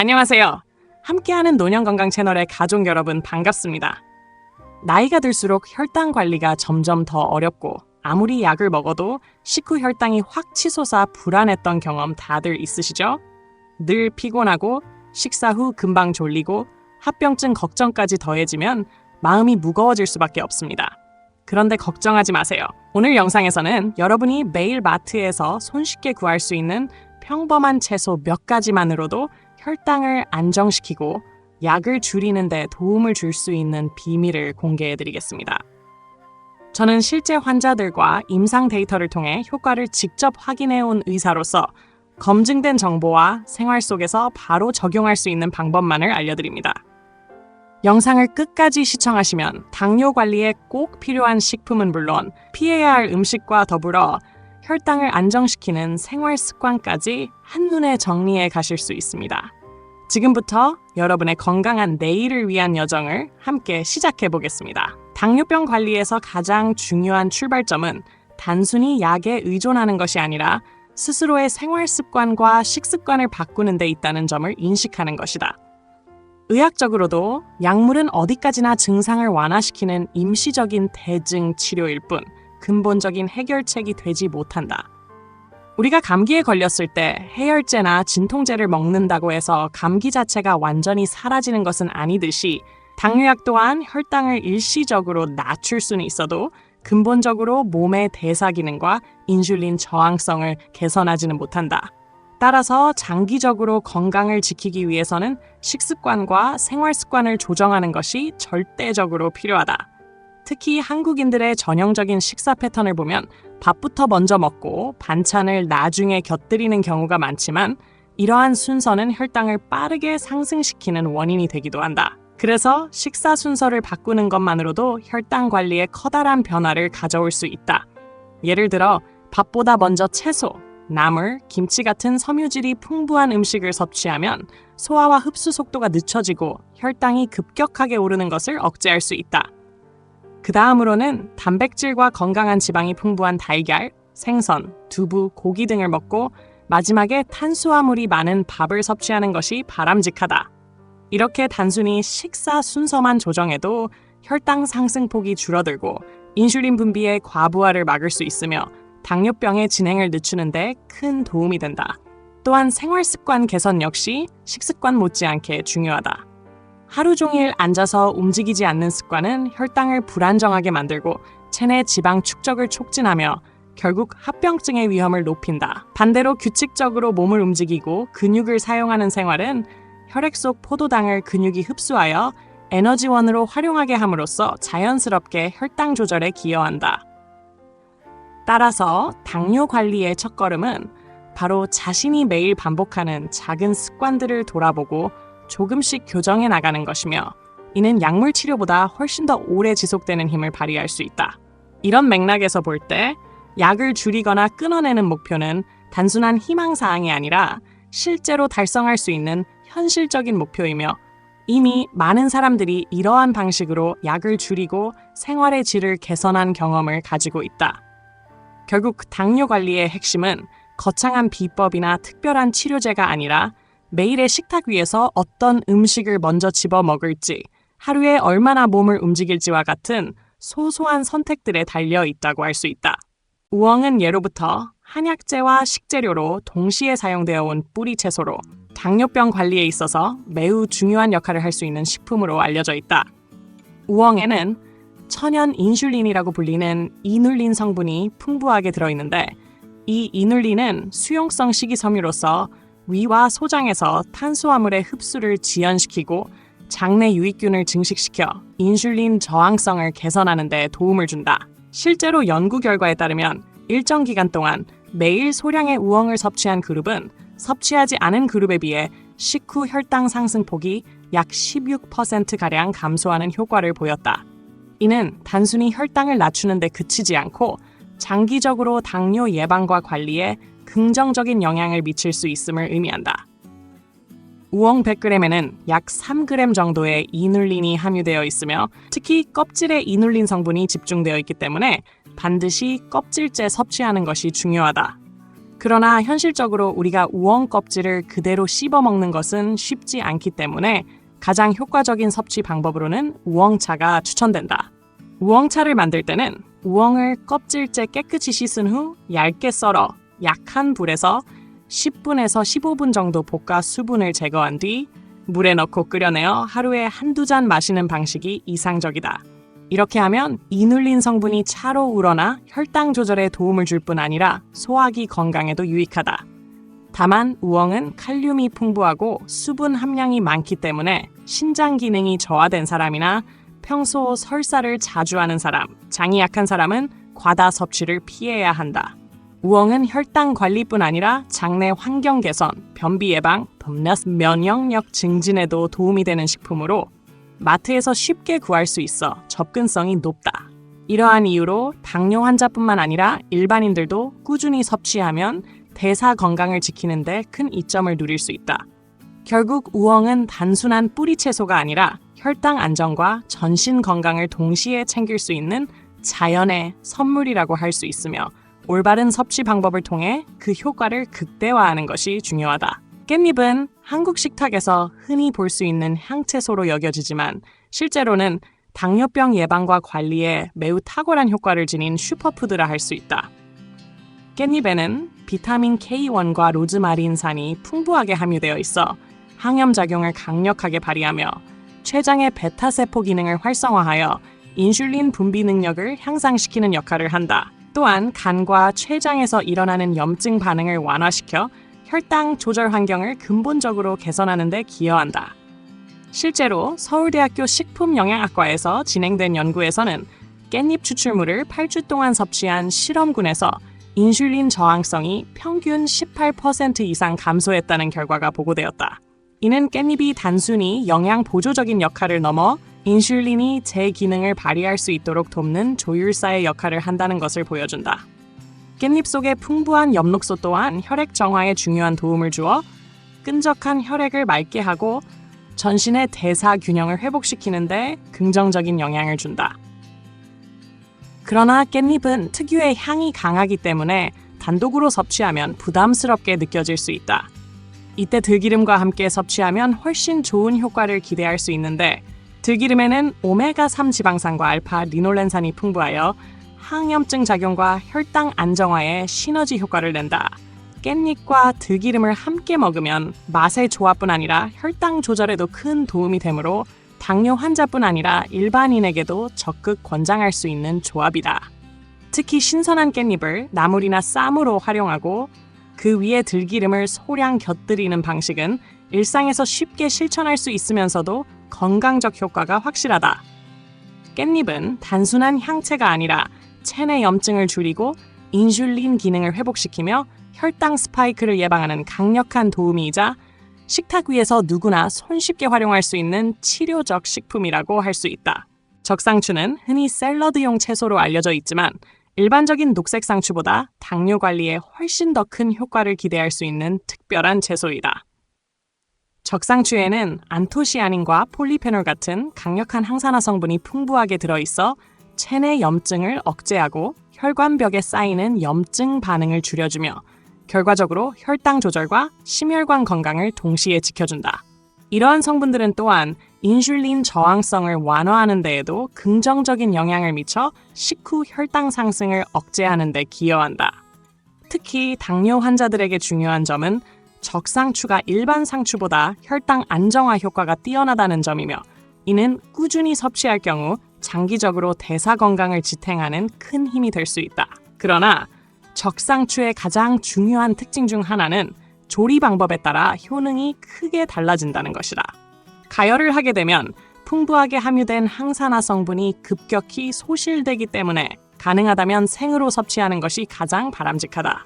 안녕하세요. 함께하는 노년건강 채널의 가족 여러분 반갑습니다. 나이가 들수록 혈당 관리가 점점 더 어렵고 아무리 약을 먹어도 식후 혈당이 확 치솟아 불안했던 경험 다들 있으시죠? 늘 피곤하고 식사 후 금방 졸리고 합병증 걱정까지 더해지면 마음이 무거워질 수밖에 없습니다. 그런데 걱정하지 마세요. 오늘 영상에서는 여러분이 매일 마트에서 손쉽게 구할 수 있는 평범한 채소 몇 가지만으로도 혈당을 안정시키고 약을 줄이는 데 도움을 줄 수 있는 비밀을 공개해드리겠습니다. 저는 실제 환자들과 임상 데이터를 통해 효과를 직접 확인해온 의사로서 검증된 정보와 생활 속에서 바로 적용할 수 있는 방법만을 알려드립니다. 영상을 끝까지 시청하시면 당뇨 관리에 꼭 필요한 식품은 물론 피해야 할 음식과 더불어 혈당을 안정시키는 생활 습관까지 한눈에 정리해 가실 수 있습니다. 지금부터 여러분의 건강한 내일을 위한 여정을 함께 시작해 보겠습니다. 당뇨병 관리에서 가장 중요한 출발점은 단순히 약에 의존하는 것이 아니라 스스로의 생활 습관과 식습관을 바꾸는 데 있다는 점을 인식하는 것이다. 의학적으로도 약물은 어디까지나 증상을 완화시키는 임시적인 대증 치료일 뿐 근본적인 해결책이 되지 못한다. 우리가 감기에 걸렸을 때 해열제나 진통제를 먹는다고 해서 감기 자체가 완전히 사라지는 것은 아니듯이 당뇨약 또한 혈당을 일시적으로 낮출 수는 있어도 근본적으로 몸의 대사 기능과 인슐린 저항성을 개선하지는 못한다. 따라서 장기적으로 건강을 지키기 위해서는 식습관과 생활 습관을 조정하는 것이 절대적으로 필요하다. 특히 한국인들의 전형적인 식사 패턴을 보면 밥부터 먼저 먹고 반찬을 나중에 곁들이는 경우가 많지만 이러한 순서는 혈당을 빠르게 상승시키는 원인이 되기도 한다. 그래서 식사 순서를 바꾸는 것만으로도 혈당 관리에 커다란 변화를 가져올 수 있다. 예를 들어 밥보다 먼저 채소, 나물, 김치 같은 섬유질이 풍부한 음식을 섭취하면 소화와 흡수 속도가 늦춰지고 혈당이 급격하게 오르는 것을 억제할 수 있다. 그 다음으로는 단백질과 건강한 지방이 풍부한 달걀, 생선, 두부, 고기 등을 먹고 마지막에 탄수화물이 많은 밥을 섭취하는 것이 바람직하다. 이렇게 단순히 식사 순서만 조정해도 혈당 상승폭이 줄어들고 인슐린 분비의 과부하를 막을 수 있으며 당뇨병의 진행을 늦추는 데 큰 도움이 된다. 또한 생활습관 개선 역시 식습관 못지않게 중요하다. 하루 종일 앉아서 움직이지 않는 습관은 혈당을 불안정하게 만들고 체내 지방 축적을 촉진하며 결국 합병증의 위험을 높인다. 반대로 규칙적으로 몸을 움직이고 근육을 사용하는 생활은 혈액 속 포도당을 근육이 흡수하여 에너지원으로 활용하게 함으로써 자연스럽게 혈당 조절에 기여한다. 따라서 당뇨 관리의 첫걸음은 바로 자신이 매일 반복하는 작은 습관들을 돌아보고 조금씩 교정해 나가는 것이며 이는 약물 치료보다 훨씬 더 오래 지속되는 힘을 발휘할 수 있다. 이런 맥락에서 볼 때 약을 줄이거나 끊어내는 목표는 단순한 희망사항이 아니라 실제로 달성할 수 있는 현실적인 목표이며 이미 많은 사람들이 이러한 방식으로 약을 줄이고 생활의 질을 개선한 경험을 가지고 있다. 결국 당뇨 관리의 핵심은 거창한 비법이나 특별한 치료제가 아니라 매일의 식탁 위에서 어떤 음식을 먼저 집어 먹을지, 하루에 얼마나 몸을 움직일지와 같은 소소한 선택들에 달려 있다고 할 수 있다. 우엉은 예로부터 한약재와 식재료로 동시에 사용되어 온 뿌리 채소로 당뇨병 관리에 있어서 매우 중요한 역할을 할 수 있는 식품으로 알려져 있다. 우엉에는 천연 인슐린이라고 불리는 이눌린 성분이 풍부하게 들어있는데 이 이눌린은 수용성 식이섬유로서 위와 소장에서 탄수화물의 흡수를 지연시키고 장내 유익균을 증식시켜 인슐린 저항성을 개선하는 데 도움을 준다. 실제로 연구 결과에 따르면 일정 기간 동안 매일 소량의 우엉을 섭취한 그룹은 섭취하지 않은 그룹에 비해 식후 혈당 상승폭이 약 16%가량 감소하는 효과를 보였다. 이는 단순히 혈당을 낮추는 데 그치지 않고 장기적으로 당뇨 예방과 관리에 긍정적인 영향을 미칠 수 있음을 의미한다. 우엉 100g에는 약 3g 정도의 이눌린이 함유되어 있으며 특히 껍질에 이눌린 성분이 집중되어 있기 때문에 반드시 껍질째 섭취하는 것이 중요하다. 그러나 현실적으로 우리가 우엉 껍질을 그대로 씹어 먹는 것은 쉽지 않기 때문에 가장 효과적인 섭취 방법으로는 우엉차가 추천된다. 우엉차를 만들 때는 우엉을 껍질째 깨끗이 씻은 후 얇게 썰어 약한 불에서 10분에서 15분 정도 볶아 수분을 제거한 뒤 물에 넣고 끓여내어 하루에 한두 잔 마시는 방식이 이상적이다. 이렇게 하면 이눌린 성분이 차로 우러나 혈당 조절에 도움을 줄 뿐 아니라 소화기 건강에도 유익하다. 다만 우엉은 칼륨이 풍부하고 수분 함량이 많기 때문에 신장 기능이 저하된 사람이나 평소 설사를 자주 하는 사람, 장이 약한 사람은 과다 섭취를 피해야 한다. 우엉은 혈당 관리뿐 아니라 장내 환경 개선, 변비 예방, 면역력 증진에도 도움이 되는 식품으로 마트에서 쉽게 구할 수 있어 접근성이 높다. 이러한 이유로 당뇨 환자뿐만 아니라 일반인들도 꾸준히 섭취하면 대사 건강을 지키는 데 큰 이점을 누릴 수 있다. 결국 우엉은 단순한 뿌리 채소가 아니라 혈당 안정과 전신 건강을 동시에 챙길 수 있는 자연의 선물이라고 할 수 있으며 올바른 섭취 방법을 통해 그 효과를 극대화하는 것이 중요하다. 깻잎은 한국 식탁에서 흔히 볼 수 있는 향채소로 여겨지지만 실제로는 당뇨병 예방과 관리에 매우 탁월한 효과를 지닌 슈퍼푸드라 할 수 있다. 깻잎에는 비타민 K1과 로즈마린산이 풍부하게 함유되어 있어 항염작용을 강력하게 발휘하며 췌장의 베타세포 기능을 활성화하여 인슐린 분비 능력을 향상시키는 역할을 한다. 또한 간과 췌장에서 일어나는 염증 반응을 완화시켜 혈당 조절 환경을 근본적으로 개선하는 데 기여한다. 실제로 서울대학교 식품영양학과에서 진행된 연구에서는 깻잎 추출물을 8주 동안 섭취한 실험군에서 인슐린 저항성이 평균 18% 이상 감소했다는 결과가 보고되었다. 이는 깻잎이 단순히 영양 보조적인 역할을 넘어 인슐린이 제 기능을 발휘할 수 있도록 돕는 조율사의 역할을 한다는 것을 보여준다. 깻잎 속의 풍부한 엽록소 또한 혈액 정화에 중요한 도움을 주어 끈적한 혈액을 맑게 하고 전신의 대사 균형을 회복시키는 데 긍정적인 영향을 준다. 그러나 깻잎은 특유의 향이 강하기 때문에 단독으로 섭취하면 부담스럽게 느껴질 수 있다. 이때 들기름과 함께 섭취하면 훨씬 좋은 효과를 기대할 수 있는데 들기름에는 오메가3 지방산과 알파 리놀렌산이 풍부하여 항염증 작용과 혈당 안정화에 시너지 효과를 낸다. 깻잎과 들기름을 함께 먹으면 맛의 조합뿐 아니라 혈당 조절에도 큰 도움이 되므로 당뇨 환자뿐 아니라 일반인에게도 적극 권장할 수 있는 조합이다. 특히 신선한 깻잎을 나물이나 쌈으로 활용하고 그 위에 들기름을 소량 곁들이는 방식은 일상에서 쉽게 실천할 수 있으면서도 건강적 효과가 확실하다. 깻잎은 단순한 향채가 아니라 체내 염증을 줄이고 인슐린 기능을 회복시키며 혈당 스파이크를 예방하는 강력한 도우미이자 식탁 위에서 누구나 손쉽게 활용할 수 있는 치료적 식품이라고 할 수 있다. 적상추는 흔히 샐러드용 채소로 알려져 있지만 일반적인 녹색 상추보다 당뇨 관리에 훨씬 더 큰 효과를 기대할 수 있는 특별한 채소이다. 적상추에는 안토시아닌과 폴리페놀 같은 강력한 항산화 성분이 풍부하게 들어있어 체내 염증을 억제하고 혈관벽에 쌓이는 염증 반응을 줄여주며 결과적으로 혈당 조절과 심혈관 건강을 동시에 지켜준다. 이러한 성분들은 또한 인슐린 저항성을 완화하는 데에도 긍정적인 영향을 미쳐 식후 혈당 상승을 억제하는 데 기여한다. 특히 당뇨 환자들에게 중요한 점은 적상추가 일반 상추보다 혈당 안정화 효과가 뛰어나다는 점이며 이는 꾸준히 섭취할 경우 장기적으로 대사 건강을 지탱하는 큰 힘이 될 수 있다. 그러나 적상추의 가장 중요한 특징 중 하나는 조리 방법에 따라 효능이 크게 달라진다는 것이다. 가열을 하게 되면 풍부하게 함유된 항산화 성분이 급격히 소실되기 때문에 가능하다면 생으로 섭취하는 것이 가장 바람직하다.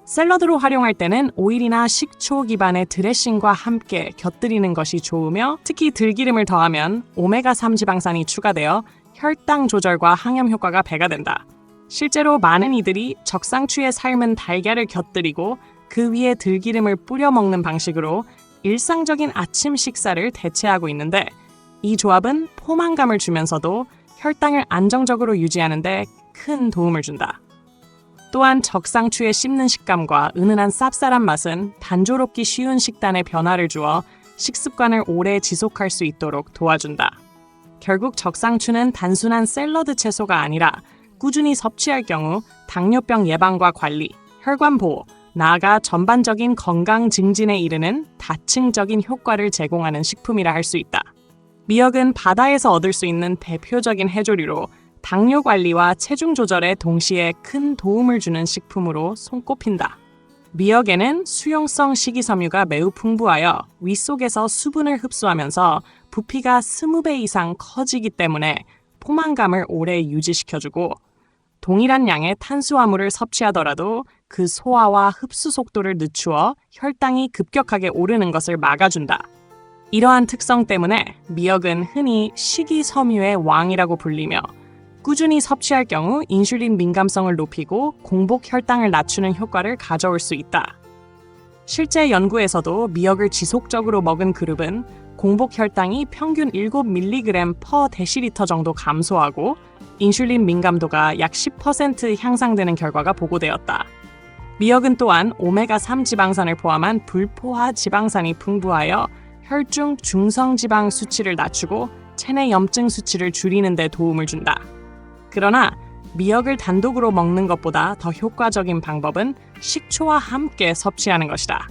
샐러드로 활용할 때는 오일이나 식초 기반의 드레싱과 함께 곁들이는 것이 좋으며 특히 들기름을 더하면 오메가3 지방산이 추가되어 혈당 조절과 항염 효과가 배가 된다. 실제로 많은 이들이 적상추에 삶은 달걀을 곁들이고 그 위에 들기름을 뿌려 먹는 방식으로 일상적인 아침 식사를 대체하고 있는데 이 조합은 포만감을 주면서도 혈당을 안정적으로 유지하는 데 큰 도움을 준다. 또한 적상추의 씹는 식감과 은은한 쌉쌀한 맛은 단조롭기 쉬운 식단에 변화를 주어 식습관을 오래 지속할 수 있도록 도와준다. 결국 적상추는 단순한 샐러드 채소가 아니라 꾸준히 섭취할 경우 당뇨병 예방과 관리, 혈관 보호, 나아가 전반적인 건강 증진에 이르는 다층적인 효과를 제공하는 식품이라 할 수 있다. 미역은 바다에서 얻을 수 있는 대표적인 해조류로 당뇨 관리와 체중 조절에 동시에 큰 도움을 주는 식품으로 손꼽힌다. 미역에는 수용성 식이섬유가 매우 풍부하여 위 속에서 수분을 흡수하면서 부피가 20배 이상 커지기 때문에 포만감을 오래 유지시켜주고, 동일한 양의 탄수화물을 섭취하더라도 그 소화와 흡수 속도를 늦추어 혈당이 급격하게 오르는 것을 막아준다. 이러한 특성 때문에 미역은 흔히 식이섬유의 왕이라고 불리며, 꾸준히 섭취할 경우 인슐린 민감성을 높이고 공복 혈당을 낮추는 효과를 가져올 수 있다. 실제 연구에서도 미역을 지속적으로 먹은 그룹은 공복 혈당이 평균 7mg/dL 정도 감소하고 인슐린 민감도가 약 10% 향상되는 결과가 보고되었다. 미역은 또한 오메가3 지방산을 포함한 불포화 지방산이 풍부하여 혈중 중성지방 수치를 낮추고 체내 염증 수치를 줄이는 데 도움을 준다. 그러나 미역을 단독으로 먹는 것보다 더 효과적인 방법은 식초와 함께 섭취하는 것이다.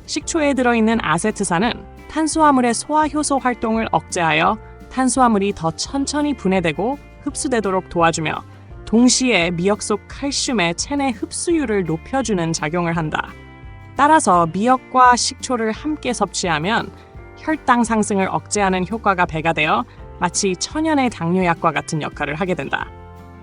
식초에 들어있는 아세트산은 탄수화물의 소화효소 활동을 억제하여 탄수화물이 더 천천히 분해되고 흡수되도록 도와주며, 동시에 미역 속 칼슘의 체내 흡수율을 높여주는 작용을 한다. 따라서 미역과 식초를 함께 섭취하면 혈당 상승을 억제하는 효과가 배가 되어 마치 천연의 당뇨약과 같은 역할을 하게 된다.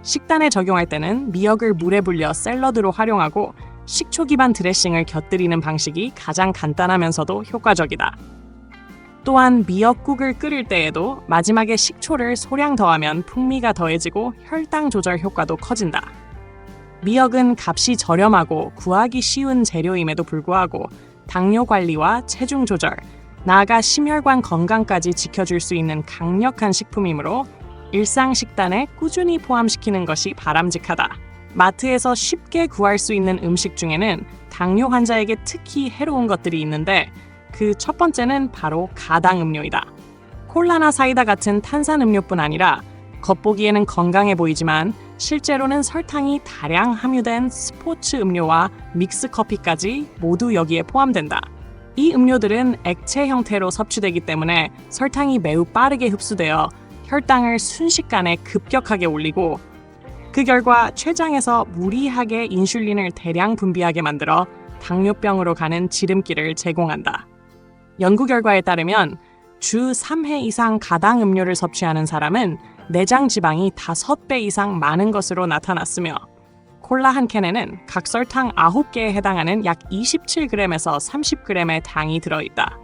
식단에 적용할 때는 미역을 물에 불려 샐러드로 활용하고 식초 기반 드레싱을 곁들이는 방식이 가장 간단하면서도 효과적이다. 또한 미역국을 끓일 때에도 마지막에 식초를 소량 더하면 풍미가 더해지고 혈당 조절 효과도 커진다. 미역은 값이 저렴하고 구하기 쉬운 재료임에도 불구하고 당뇨 관리와 체중 조절, 나아가 심혈관 건강까지 지켜줄 수 있는 강력한 식품이므로 일상 식단에 꾸준히 포함시키는 것이 바람직하다. 마트에서 쉽게 구할 수 있는 음식 중에는 당뇨 환자에게 특히 해로운 것들이 있는데, 그 첫 번째는 바로 가당 음료이다. 콜라나 사이다 같은 탄산 음료뿐 아니라 겉보기에는 건강해 보이지만 실제로는 설탕이 다량 함유된 스포츠 음료와 믹스 커피까지 모두 여기에 포함된다. 이 음료들은 액체 형태로 섭취되기 때문에 설탕이 매우 빠르게 흡수되어 혈당을 순식간에 급격하게 올리고, 그 결과 췌장에서 무리하게 인슐린을 대량 분비하게 만들어 당뇨병으로 가는 지름길을 제공한다. 연구 결과에 따르면 주 3회 이상 가당 음료를 섭취하는 사람은 내장 지방이 5배 이상 많은 것으로 나타났으며, 콜라 한 캔에는 각설탕 9개에 해당하는 약 27g에서 30g의 당이 들어있다.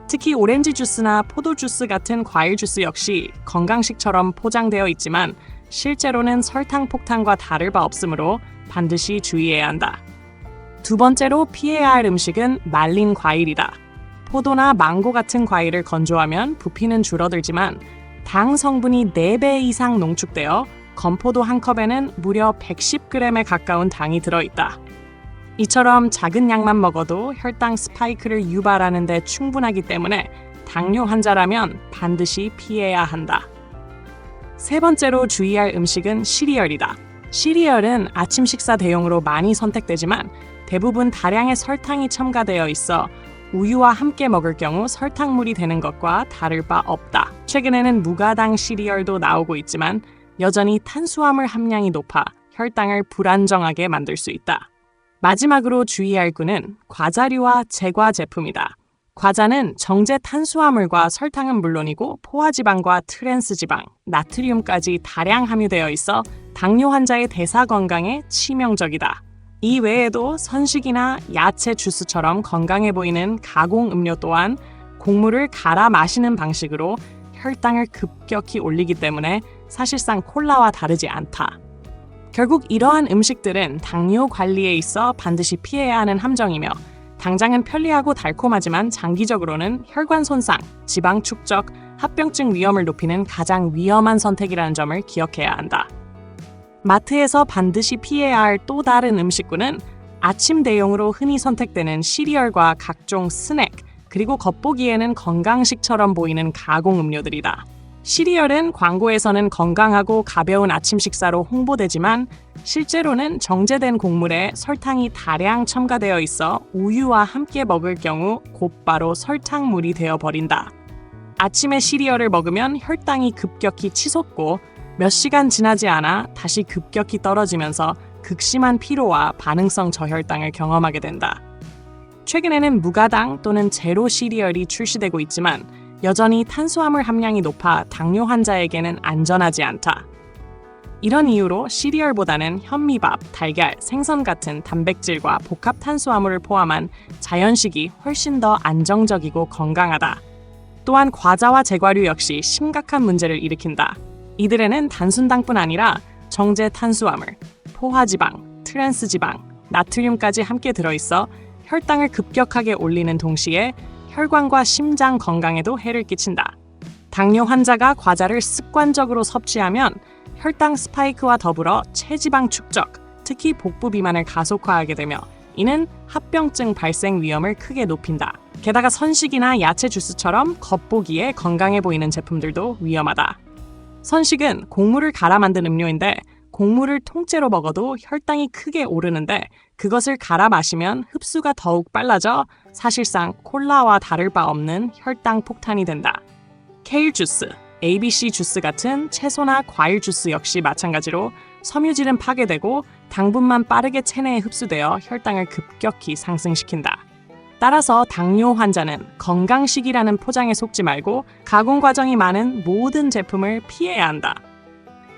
특히 오렌지 주스나 포도 주스 같은 과일 주스 역시 건강식처럼 포장되어 있지만 실제로는 설탕 폭탄과 다를 바 없으므로 반드시 주의해야 한다. 두 번째로 피해야 할 음식은 말린 과일이다. 포도나 망고 같은 과일을 건조하면 부피는 줄어들지만 당 성분이 4배 이상 농축되어 건포도 한 컵에는 무려 110g에 가까운 당이 들어있다. 이처럼 작은 양만 먹어도 혈당 스파이크를 유발하는 데 충분하기 때문에 당뇨 환자라면 반드시 피해야 한다. 세 번째로 주의할 음식은 시리얼이다. 시리얼은 아침 식사 대용으로 많이 선택되지만 대부분 다량의 설탕이 첨가되어 있어 우유와 함께 먹을 경우 설탕물이 되는 것과 다를 바 없다. 최근에는 무가당 시리얼도 나오고 있지만 여전히 탄수화물 함량이 높아 혈당을 불안정하게 만들 수 있다. 마지막으로 주의할 균은 과자류와 제과 제품이다. 과자는 정제 탄수화물과 설탕은 물론이고 포화지방과 트랜스지방, 나트륨까지 다량 함유되어 있어 당뇨 환자의 대사 건강에 치명적이다. 이 외에도 선식이나 야채 주스처럼 건강해 보이는 가공 음료 또한 곡물을 갈아 마시는 방식으로 혈당을 급격히 올리기 때문에 사실상 콜라와 다르지 않다. 결국 이러한 음식들은 당뇨 관리에 있어 반드시 피해야 하는 함정이며, 당장은 편리하고 달콤하지만 장기적으로는 혈관 손상, 지방 축적, 합병증 위험을 높이는 가장 위험한 선택이라는 점을 기억해야 한다. 마트에서 반드시 피해야 할 또 다른 음식군은 아침 대용으로 흔히 선택되는 시리얼과 각종 스낵, 그리고 겉보기에는 건강식처럼 보이는 가공 음료들이다. 시리얼은 광고에서는 건강하고 가벼운 아침 식사로 홍보되지만 실제로는 정제된 곡물에 설탕이 다량 첨가되어 있어 우유와 함께 먹을 경우 곧바로 설탕물이 되어버린다. 아침에 시리얼을 먹으면 혈당이 급격히 치솟고 몇 시간 지나지 않아 다시 급격히 떨어지면서 극심한 피로와 반응성 저혈당을 경험하게 된다. 최근에는 무가당 또는 제로 시리얼이 출시되고 있지만 여전히 탄수화물 함량이 높아 당뇨 환자에게는 안전하지 않다. 이런 이유로 시리얼보다는 현미밥, 달걀, 생선 같은 단백질과 복합 탄수화물을 포함한 자연식이 훨씬 더 안정적이고 건강하다. 또한 과자와 제과류 역시 심각한 문제를 일으킨다. 이들에는 단순당뿐 아니라 정제 탄수화물, 포화지방, 트랜스지방, 나트륨까지 함께 들어있어 혈당을 급격하게 올리는 동시에 혈관과 심장 건강에도 해를 끼친다. 당뇨 환자가 과자를 습관적으로 섭취하면 혈당 스파이크와 더불어 체지방 축적, 특히 복부 비만을 가속화하게 되며 이는 합병증 발생 위험을 크게 높인다. 게다가 선식이나 야채 주스처럼 겉보기에 건강해 보이는 제품들도 위험하다. 선식은 곡물을 갈아 만든 음료인데 곡물을 통째로 먹어도 혈당이 크게 오르는데 그것을 갈아 마시면 흡수가 더욱 빨라져 사실상 콜라와 다를 바 없는 혈당 폭탄이 된다. 케일 주스, ABC 주스 같은 채소나 과일 주스 역시 마찬가지로 섬유질은 파괴되고 당분만 빠르게 체내에 흡수되어 혈당을 급격히 상승시킨다. 따라서 당뇨 환자는 건강식이라는 포장에 속지 말고 가공 과정이 많은 모든 제품을 피해야 한다.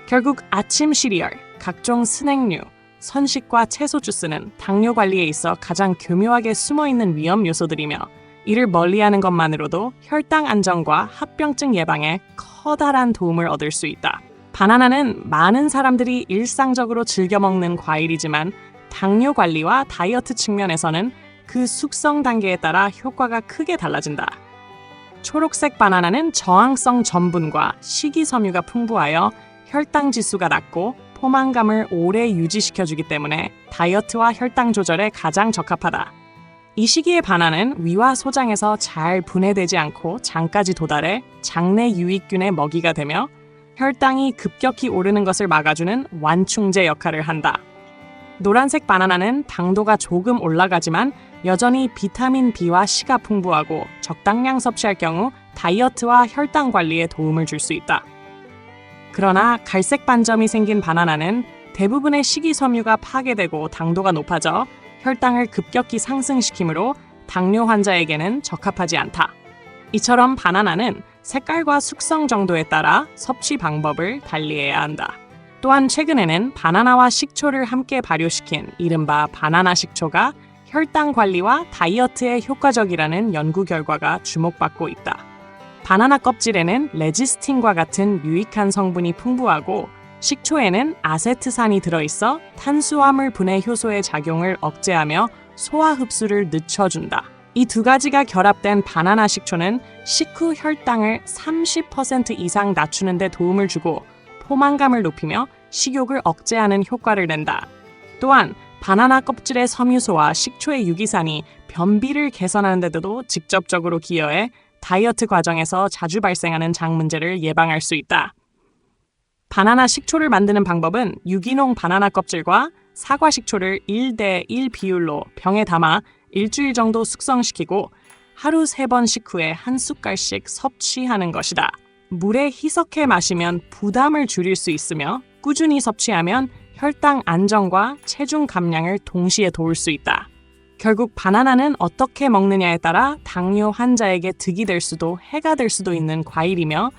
결국 아침 시리얼, 각종 스낵류, 선식과 채소 주스는 당뇨 관리에 있어 가장 교묘하게 숨어있는 위험 요소들이며 이를 멀리하는 것만으로도 혈당 안정과 합병증 예방에 커다란 도움을 얻을 수 있다. 바나나는 많은 사람들이 일상적으로 즐겨 먹는 과일이지만 당뇨 관리와 다이어트 측면에서는 그 숙성 단계에 따라 효과가 크게 달라진다. 초록색 바나나는 저항성 전분과 식이섬유가 풍부하여 혈당 지수가 낮고 포만감을 오래 유지시켜주기 때문에 다이어트와 혈당 조절에 가장 적합하다. 이 시기의 바나나는 위와 소장에서 잘 분해되지 않고 장까지 도달해 장내 유익균의 먹이가 되며 혈당이 급격히 오르는 것을 막아주는 완충제 역할을 한다. 노란색 바나나는 당도가 조금 올라가지만 여전히 비타민 B와 C가 풍부하고 적당량 섭취할 경우 다이어트와 혈당 관리에 도움을 줄 수 있다. 그러나 갈색 반점이 생긴 바나나는 대부분의 식이섬유가 파괴되고 당도가 높아져 혈당을 급격히 상승시키므로 당뇨 환자에게는 적합하지 않다. 이처럼 바나나는 색깔과 숙성 정도에 따라 섭취 방법을 달리해야 한다. 또한 최근에는 바나나와 식초를 함께 발효시킨 이른바 바나나 식초가 혈당 관리와 다이어트에 효과적이라는 연구 결과가 주목받고 있다. 바나나 껍질에는 레지스틴과 같은 유익한 성분이 풍부하고 식초에는 아세트산이 들어있어 탄수화물 분해 효소의 작용을 억제하며 소화 흡수를 늦춰준다. 이 두 가지가 결합된 바나나 식초는 식후 혈당을 30% 이상 낮추는 데 도움을 주고 포만감을 높이며 식욕을 억제하는 효과를 낸다. 또한 바나나 껍질의 섬유소와 식초의 유기산이 변비를 개선하는 데도 직접적으로 기여해 다이어트 과정에서 자주 발생하는 장 문제를 예방할 수 있다. 바나나 식초를 만드는 방법은 유기농 바나나 껍질과 사과 식초를 1대1 비율로 병에 담아 일주일 정도 숙성시키고 하루 3번 식후에 한 숟갈씩 섭취하는 것이다. 물에 희석해 마시면 부담을 줄일 수 있으며 꾸준히 섭취하면 혈당 안정과 체중 감량을 동시에 도울 수 있다. 결국 바나나는 어떻게 먹느냐에 따라 당뇨 환자에게 득이 될 수도 해가 될 수도 있는 과일이며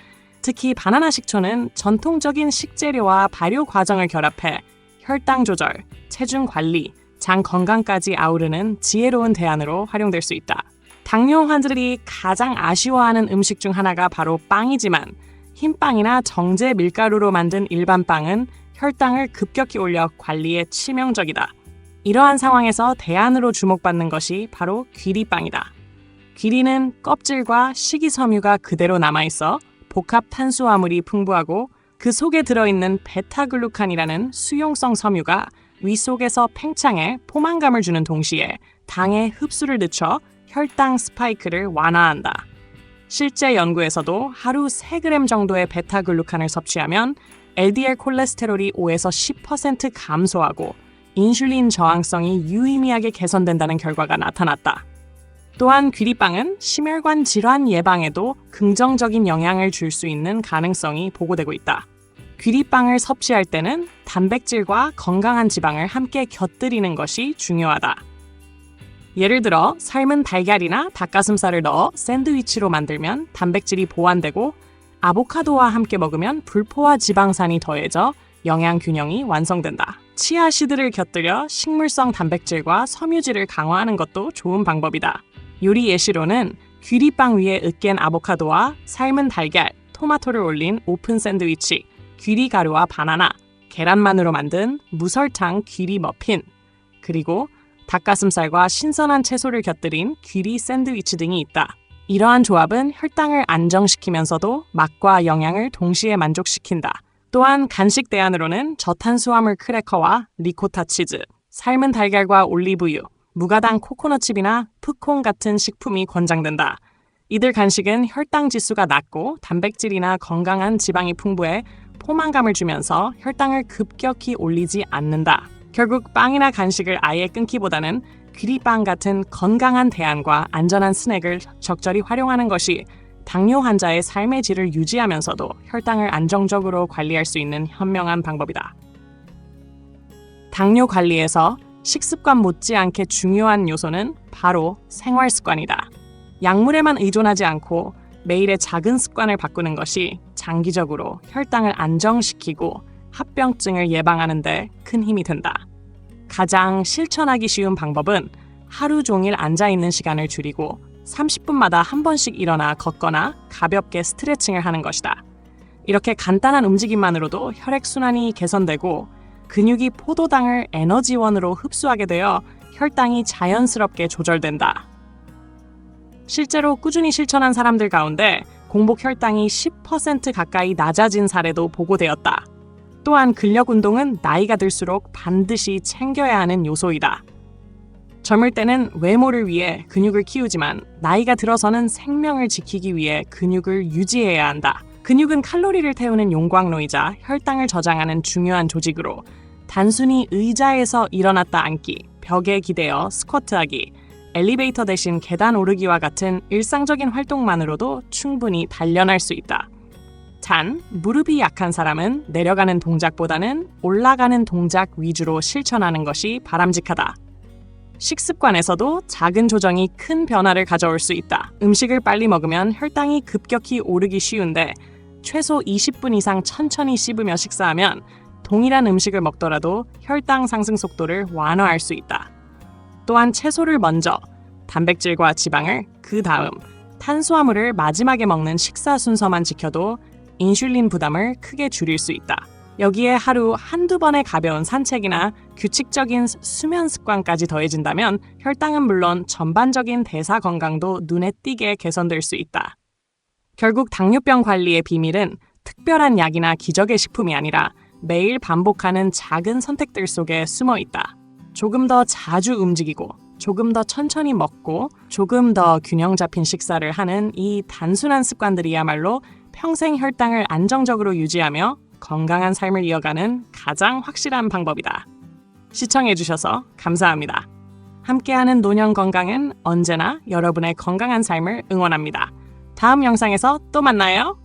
특히 바나나 식초는 전통적인 식재료와 발효 과정을 결합해 혈당 조절, 체중 관리, 장 건강까지 아우르는 지혜로운 대안으로 활용될 수 있다. 당뇨 환자들이 가장 아쉬워하는 음식 중 하나가 바로 빵이지만 흰빵이나 정제 밀가루로 만든 일반 빵은 혈당을 급격히 올려 관리에 치명적이다. 이러한 상황에서 대안으로 주목받는 것이 바로 귀리빵이다. 귀리는 껍질과 식이섬유가 그대로 남아있어 복합 탄수화물이 풍부하고 그 속에 들어있는 베타글루칸이라는 수용성 섬유가 위 속에서 팽창해 포만감을 주는 동시에 당의 흡수를 늦춰 혈당 스파이크를 완화한다. 실제 연구에서도 하루 3g 정도의 베타글루칸을 섭취하면 LDL 콜레스테롤이 5에서 10% 감소하고 인슐린 저항성이 유의미하게 개선된다는 결과가 나타났다. 또한 귀리빵은 심혈관 질환 예방에도 긍정적인 영향을 줄 수 있는 가능성이 보고되고 있다. 귀리빵을 섭취할 때는 단백질과 건강한 지방을 함께 곁들이는 것이 중요하다. 예를 들어 삶은 달걀이나 닭가슴살을 넣어 샌드위치로 만들면 단백질이 보완되고 아보카도와 함께 먹으면 불포화 지방산이 더해져 영양 균형이 완성된다. 치아씨드를 곁들여 식물성 단백질과 섬유질을 강화하는 것도 좋은 방법이다. 요리 예시로는 귀리빵 위에 으깬 아보카도와 삶은 달걀, 토마토를 올린 오픈 샌드위치, 귀리 가루와 바나나, 계란만으로 만든 무설탕 귀리 머핀, 그리고 닭가슴살과 신선한 채소를 곁들인 귀리 샌드위치 등이 있다. 이러한 조합은 혈당을 안정시키면서도 맛과 영양을 동시에 만족시킨다. 또한 간식 대안으로는 저탄수화물 크래커와 리코타 치즈, 삶은 달걀과 올리브유, 무가당 코코넛칩이나 푸콘 같은 식품이 권장된다. 이들 간식은 혈당 지수가 낮고 단백질이나 건강한 지방이 풍부해 포만감을 주면서 혈당을 급격히 올리지 않는다. 결국 빵이나 간식을 아예 끊기보다는 귀리빵 같은 건강한 대안과 안전한 스낵을 적절히 활용하는 것이 당뇨 환자의 삶의 질을 유지하면서도 혈당을 안정적으로 관리할 수 있는 현명한 방법이다. 당뇨 관리에서 식습관 못지않게 중요한 요소는 바로 생활 습관이다. 약물에만 의존하지 않고 매일의 작은 습관을 바꾸는 것이 장기적으로 혈당을 안정시키고 합병증을 예방하는 데 큰 힘이 된다. 가장 실천하기 쉬운 방법은 하루 종일 앉아있는 시간을 줄이고 30분마다 한 번씩 일어나 걷거나 가볍게 스트레칭을 하는 것이다. 이렇게 간단한 움직임만으로도 혈액순환이 개선되고 근육이 포도당을 에너지원으로 흡수하게 되어 혈당이 자연스럽게 조절된다. 실제로 꾸준히 실천한 사람들 가운데 공복 혈당이 10% 가까이 낮아진 사례도 보고되었다. 또한 근력 운동은 나이가 들수록 반드시 챙겨야 하는 요소이다. 젊을 때는 외모를 위해 근육을 키우지만 나이가 들어서는 생명을 지키기 위해 근육을 유지해야 한다. 근육은 칼로리를 태우는 용광로이자 혈당을 저장하는 중요한 조직으로 단순히 의자에서 일어났다 앉기, 벽에 기대어 스쿼트하기, 엘리베이터 대신 계단 오르기와 같은 일상적인 활동만으로도 충분히 단련할 수 있다. 단, 무릎이 약한 사람은 내려가는 동작보다는 올라가는 동작 위주로 실천하는 것이 바람직하다. 식습관에서도 작은 조정이 큰 변화를 가져올 수 있다. 음식을 빨리 먹으면 혈당이 급격히 오르기 쉬운데 최소 20분 이상 천천히 씹으며 식사하면 동일한 음식을 먹더라도 혈당 상승 속도를 완화할 수 있다. 또한 채소를 먼저, 단백질과 지방을 그 다음, 탄수화물을 마지막에 먹는 식사 순서만 지켜도 인슐린 부담을 크게 줄일 수 있다. 여기에 하루 한두 번의 가벼운 산책이나 규칙적인 수면 습관까지 더해진다면 혈당은 물론 전반적인 대사 건강도 눈에 띄게 개선될 수 있다. 결국 당뇨병 관리의 비밀은 특별한 약이나 기적의 식품이 아니라 매일 반복하는 작은 선택들 속에 숨어 있다. 조금 더 자주 움직이고, 조금 더 천천히 먹고, 조금 더 균형 잡힌 식사를 하는 이 단순한 습관들이야말로 평생 혈당을 안정적으로 유지하며 건강한 삶을 이어가는 가장 확실한 방법이다. 시청해주셔서 감사합니다. 함께하는 노년 건강은 언제나 여러분의 건강한 삶을 응원합니다. 다음 영상에서 또 만나요.